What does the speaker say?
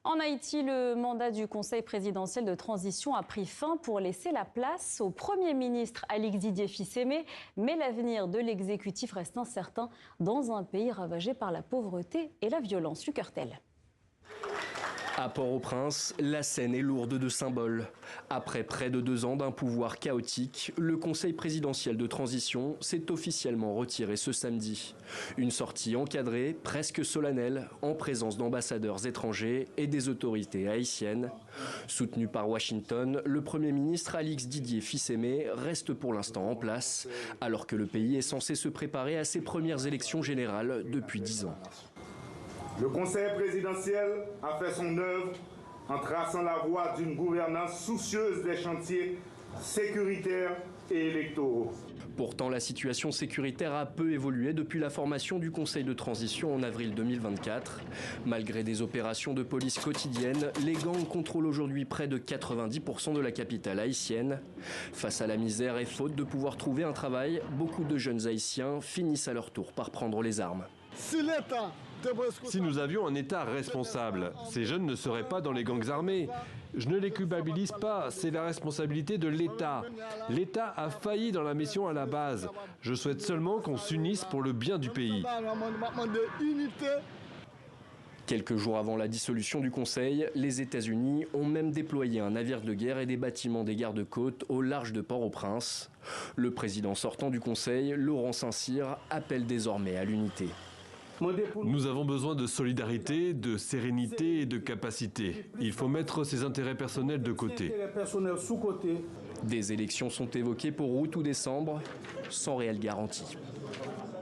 En Haïti, le mandat du Conseil présidentiel de transition a pris fin pour laisser la place au Premier ministre Alix Didier Fils-Aimé. Mais l'avenir de l'exécutif reste incertain dans un pays ravagé par la pauvreté et la violence. Luc Hurtel. À Port-au-Prince, la scène est lourde de symboles. Après près de 2 ans d'un pouvoir chaotique, le Conseil présidentiel de transition s'est officiellement retiré ce samedi. Une sortie encadrée, presque solennelle, en présence d'ambassadeurs étrangers et des autorités haïtiennes. Soutenu par Washington, le Premier ministre Alix Didier Fils-Aimé reste pour l'instant en place, alors que le pays est censé se préparer à ses premières élections générales depuis 10 ans. Le Conseil présidentiel a fait son œuvre en traçant la voie d'une gouvernance soucieuse des chantiers sécuritaires et électoraux. Pourtant, la situation sécuritaire a peu évolué depuis la formation du Conseil de transition en avril 2024. Malgré des opérations de police quotidiennes, les gangs contrôlent aujourd'hui près de 90% de la capitale haïtienne. Face à la misère et faute de pouvoir trouver un travail, beaucoup de jeunes haïtiens finissent à leur tour par prendre les armes. Si nous avions un État responsable, ces jeunes ne seraient pas dans les gangs armés. Je ne les culpabilise pas, c'est la responsabilité de l'État. L'État a failli dans la mission à la base. Je souhaite seulement qu'on s'unisse pour le bien du pays. Quelques jours avant la dissolution du Conseil, les États-Unis ont même déployé un navire de guerre et des bâtiments des gardes-côtes au large de Port-au-Prince. Le président sortant du Conseil, Laurent Saint-Cyr, appelle désormais à l'unité. Nous avons besoin de solidarité, de sérénité et de capacité. Il faut mettre ses intérêts personnels de côté. Des élections sont évoquées pour août ou décembre, sans réelle garantie.